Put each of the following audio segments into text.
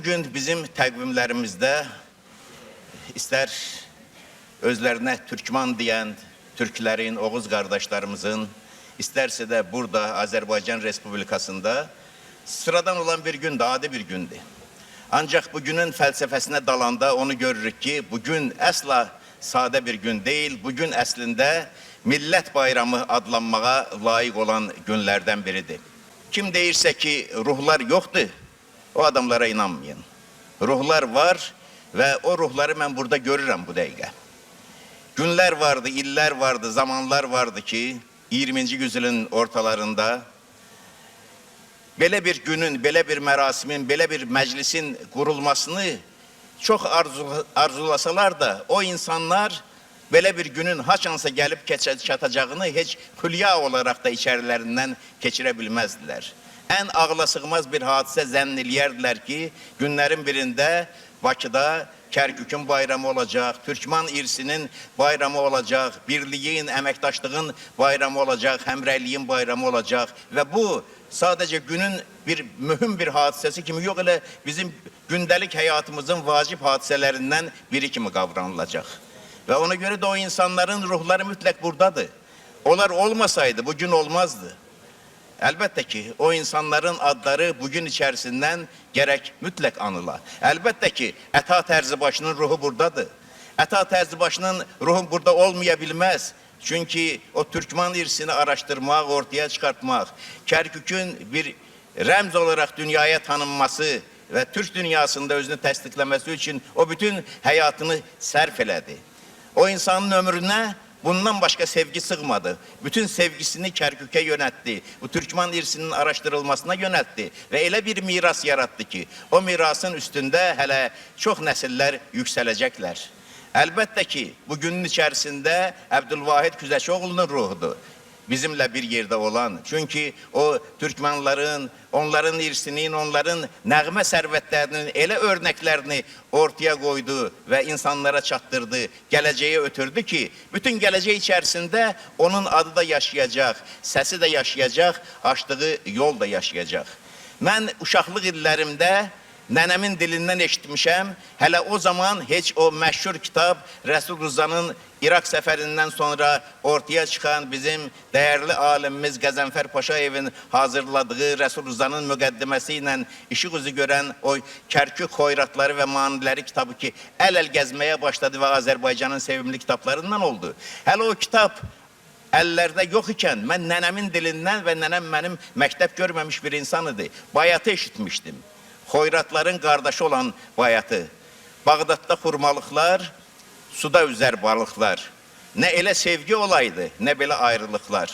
gün bizim təqvimlərimizdə istər özlərinə Türkman deyən Türklərin, Oğuz qardaşlarımızın, istərsə də burada Azərbaycan Respublikasında sıradan olan bir gündür, adi bir gündür. Ancaq bugünün fəlsəfəsinə dalanda onu görürük ki, bugün əsla sadə bir gün deyil, bugün əslində millət bayramı adlanmağa layiq olan günlərdən biridir. Kim deyirsə ki, ruhlar yoxdur, o adamlara inanmayın. Ruhlar var və o ruhları mən burada görürəm bu dəqiqə. Günlər vardı, illər vardı, zamanlar vardı ki, 20-ci yüzyılın ortalarında belə bir günün, belə bir mərasimin, belə bir məclisin qurulmasını çox arzulasalar da o insanlar belə bir günün haçansa gəlib çatacağını heç hülya olaraq da içərilərindən keçirə bilməzdilər. Ən ağlasığmaz bir hadisə zənn eləyərdilər ki, günlərin birində Bakıda Kərkükün bayramı olacaq, Türkman irsinin bayramı olacaq, birliyin, əməkdaşlığın bayramı olacaq, həmrəyliyin bayramı olacaq və bu sadəcə günün mühüm bir hadisəsi kimi yox, elə bizim gündəlik həyatımızın vacib hadisələrindən biri kimi qavranılacaq. Və ona görə də o insanların ruhları mütləq buradadır. Onlar olmasaydı bu gün olmazdı. Əlbəttə ki, o insanların adları bugün içərisindən gərək mütləq anıla. Əlbəttə ki, Əta Tərzibaşının ruhu buradadır. Əta Tərzibaşının ruhu burada olmaya bilməz. Çünki o Türkman irsini araşdırmaq, ortaya çıxartmaq, Kərkükün bir rəmz olaraq dünyaya tanınması və Türk dünyasında özünü təsdiqləməsi üçün o bütün həyatını sərf elədi. O insanın ömrünə bundan başqa sevgi sığmadı. Bütün sevgisini Kərkükə yönəltdi. Bu Türkman irsinin araşdırılmasına yönəltdi və elə bir miras yarattı ki, o mirasın üstündə hələ çox nəsillər yüksələcəklər. Əlbəttə ki, bugünün içərisində Əbdülvahid Küzəşoğlu'nun ruhudur. Bizimlə bir yerdə olan. Çünki o Türkmenlərin, onların irsinin, onların nəğmə sərvətlərinin elə örnəklərini ortaya qoydu və insanlara çatdırdı, gələcəyə ötürdü ki, bütün gələcək içərisində onun adı da yaşayacaq, səsi də yaşayacaq, açdığı yol da yaşayacaq. Mən uşaqlıq illərimdə nənəmin dilindən eşitmişəm, hələ o zaman heç o məşhur kitab Rəsul Rızanın İraq səfərindən sonra ortaya çıxan bizim dəyərli alimimiz Qəzənfər Paşayevin hazırladığı Rəsul Rızanın müqəddiməsi ilə işıq üzü görən o Kərkük Xoyratları və Maniləri kitabı ki, əl-əl gəzməyə başladı və Azərbaycanın sevimli kitablarından oldu. Hələ o kitab əllərdə yox ikən mən nənəmin dilindən və nənəm mənim məktəb görməmiş bir insan idi. Bayatı eşitmişdim. Xoyratların qardaşı olan bayatı. Bağdadda xurmalıqlar, suda üzər balıqlar. Nə elə sevgi olaydı, nə belə ayrılıqlar.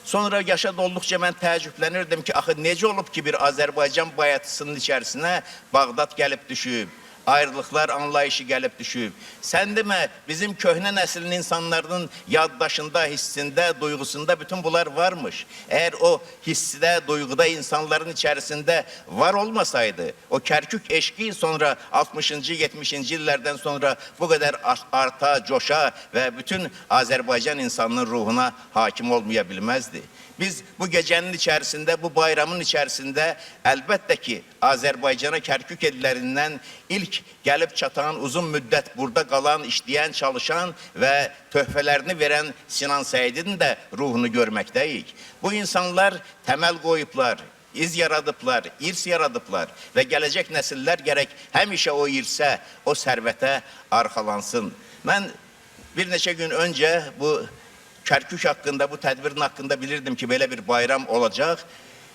Sonra yaşa dolduqca mən təəccüblənirdim ki, axı necə olub ki, bir Azərbaycan bayatısının içərisinə Bağdad gəlib düşüb, ayrılıqlar anlayışı gəlib düşüb. Sən demə, bizim köhnə nəslin insanlarının yaddaşında, hissində, duyğusunda bütün bunlar varmış. Əgər o hissidə, duyğuda insanların içərisində var olmasaydı, o Kərkük eşqi sonra 60-cı, 70-ci illərdən sonra bu qədər arta, coşa və bütün Azərbaycan insanının ruhuna hakim olmaya bilməzdi. Biz bu gecənin içərisində, bu bayramın içərisində əlbəttə ki, Azərbaycana Kərkük ellərindən ilk gəlib çatan, uzun müddət burada qalan, işləyən, çalışan və töhfələrini verən Sinan Səidin də ruhunu görməkdəyik. Bu insanlar təməl qoyublar, iz yaradıblar, irs yaradıblar və gələcək nəsillər gərək həmişə o irsə, o sərvətə arxalansın. Mən bir neçə gün öncə bu Kərkük haqqında, bu tədbirin haqqında bilirdim ki, belə bir bayram olacaq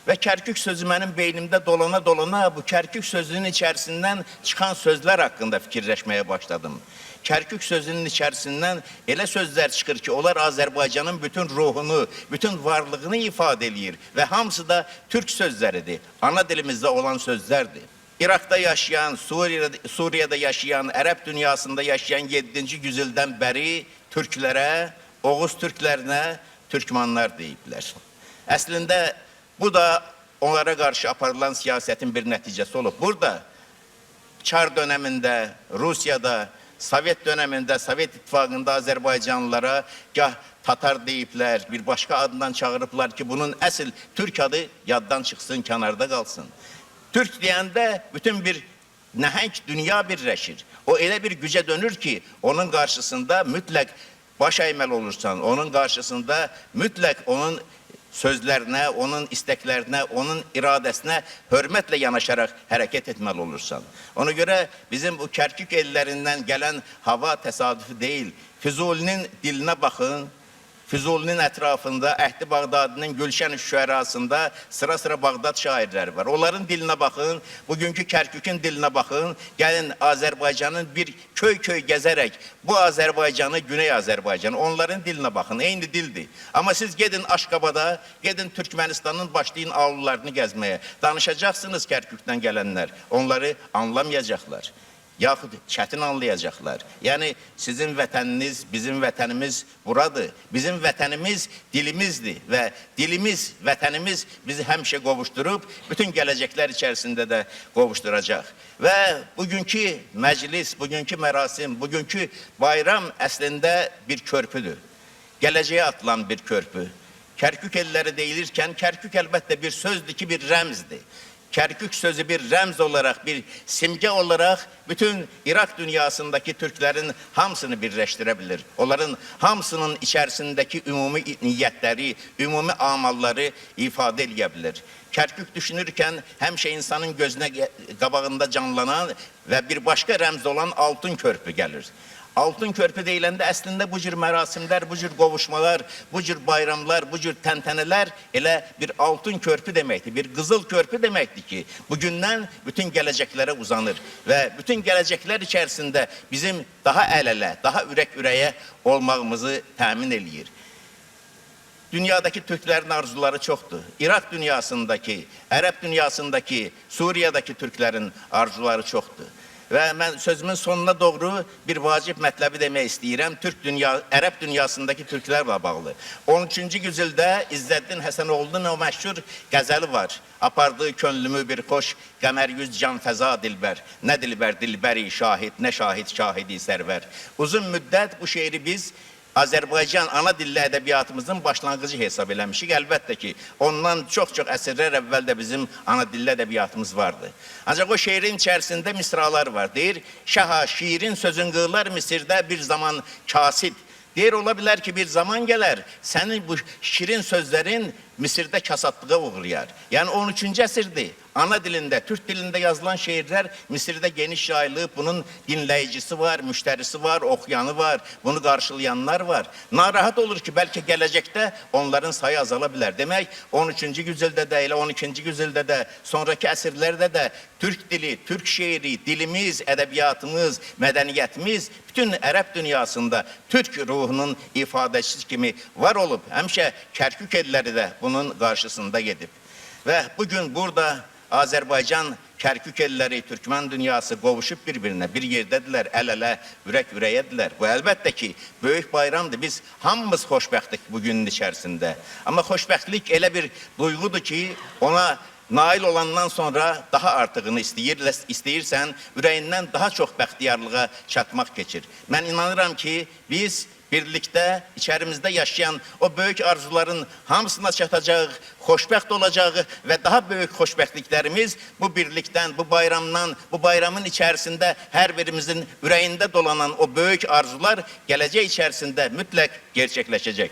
və Kərkük sözü mənim beynimdə dolana bu Kərkük sözünün içərisindən çıxan sözlər haqqında fikirləşməyə başladım. Kərkük sözünün içərisindən elə sözlər çıxır ki, onlar Azərbaycanın bütün ruhunu, bütün varlığını ifadə edir və hamısı da türk sözləridir, ana dilimizdə olan sözlərdir. İraqda yaşayan, Suriyada yaşayan, Ərəb dünyasında yaşayan 7-ci yüzildən bəri türklərə, Oğuz türklərinə Türkmanlar deyiblər. Əslində bu da onlara qarşı aparılan siyasətin bir nəticəsi olub. Burada Çar dönəmində, Rusiyada, Sovet dönəmində, Sovet İttifaqında Azərbaycanlılara gah Tatar deyiblər, bir başqa adından çağırıblar ki, bunun əsl Türk adı yaddan çıxsın, kənarda qalsın. Türk deyəndə bütün bir nəhəng dünya birləşir. O elə bir gücə dönür ki, onun qarşısında mütləq baş əyməli olursan, onun qarşısında mütləq onun sözlərinə, onun istəklərinə, onun iradəsinə hörmətlə yanaşaraq hərəkət etməli olursan. Ona görə bizim bu Kərkük ellərindən gələn hava təsadüfi deyil. Füzulinin dilinə baxın. Füzulinin ətrafında Əhdi Bağdadinin Gülşən şüərasında sıra-sıra Bağdad şairləri var. Onların dilinə baxın, bugünkü Kərkükün dilinə baxın. Gəlin Azərbaycanın bir köy-köy gəzərək bu Azərbaycanı, Güney Azərbaycanı, onların dilinə baxın. Eyni dildir. Amma siz gedin Aşqabada, gedin Türkmenistanın başlayın avlularını gəzməyə. Danışacaqsınız Kərkükdən gələnlər. Onları anlamayacaqlar. Yaxud çətin anlayacaqlar. Yəni sizin vətəniniz, bizim vətənimiz buradır. Bizim vətənimiz dilimizdir və dilimiz, vətənimiz bizi həmişə qovuşdurub, bütün gələcəklər içərisində də qovuşduracaq. Və bugünkü məclis, bugünkü mərasim, bugünkü bayram əslində bir körpüdür. Gələcəyə atılan bir körpü. Kərkük elləri deyilirkən, Kərkük əlbəttə bir sözdür ki, bir rəmzdir. Kərkük sözü bir rəmz olaraq, bir simgə olaraq bütün İraq dünyasındakı Türklərin hamısını birləşdirə bilir. Onların hamısının içərisindəki ümumi niyyətləri, ümumi amalları ifadə edə bilir. Kərkük düşünürkən həmişə insanın gözünə qabağında canlanan və bir başqa rəmz olan altın körpü gəlir. Altın körpü deyiləndə əslində bu cür mərasimlər, bu cür qovuşmalar, bu cür bayramlar, bu cür təntənələr elə bir altın körpü deməkdir, bir qızıl körpü deməkdir ki, bugündən bütün gələcəklərə uzanır və bütün gələcəklər içərisində bizim daha əl-ələ, daha ürək-ürəyə olmağımızı təmin eləyir. Dünyadakı Türklərin arzuları çoxdur. İraq dünyasındakı, Ərəb dünyasındakı, Suriyadakı Türklərin arzuları çoxdur. Və mən sözümün sonuna doğru bir vacib mətləbi demək istəyirəm. Ərəb dünyasındakı Türklərlə bağlı. 13-cü yüzildə İzzəddin Həsənoğlu'nun o məşhur qəzəli var. Apardığı könlümü bir xoş, qəmər yüz can fəza dilbər. Nə dilbər dilbəri şahid, nə şahid şahidi sərvər. Uzun müddət bu şeiri biz Azərbaycan ana dilli ədəbiyyatımızın başlanğıcı hesab eləmişik. Əlbəttə ki, ondan çox-çox əsrlər əvvəl də bizim ana dilli ədəbiyyatımız vardı. Ancaq o şeirin içərisində misralar var. Deyir, şaha şiirin sözün qığlar Misirdə bir zaman kasid. Deyir, ola bilər ki, bir zaman gələr, sənin bu şirin sözlərin Misirdə kasadlığa uğrayar. Yəni 13-cü əsrdir. Ana dilində, Türk dilində yazılan şeirlər Misirdə geniş yayılıb, bunun dinləyicisi var, müştərisi var, oxuyanı var, bunu qarşılayanlar var. Narahat olur ki, bəlkə gələcəkdə onların sayı azala bilər. Demək, 13-cü yüzildə də, elə 12-ci yüzildə də, sonraki əsrlərdə də Türk dili, Türk şeiri, dilimiz, ədəbiyyatımız, mədəniyyətimiz bütün Ərəb dünyasında Türk ruhunun ifadəçisi kimi var olub. Həmişə Kərkük elləri də bunun qarşısında gedib. Və bugün burada Azərbaycan, Kərkük elləri, Türkmen dünyası qovuşub bir-birinə, bir yerdədirlər, əl-ələ, ürək-ürəyədirlər. Bu əlbəttə ki, böyük bayramdır. Biz hamımız xoşbəxtlik bugünün içərisində. Amma xoşbəxtlik elə bir duyğudur ki, ona nail olandan sonra daha artığını istəyirsən, ürəyindən daha çox bəxtiyarlığa çatmaq keçir. Mən inanıram ki, biz birlikdə, içərimizdə yaşayan o böyük arzuların hamısına çatacaq, xoşbəxt olacağı və daha böyük xoşbəxtliklərimiz bu birlikdən, bu bayramdan, bu bayramın içərisində hər birimizin ürəyində dolanan o böyük arzular gələcək içərisində mütləq gerçəkləşəcək.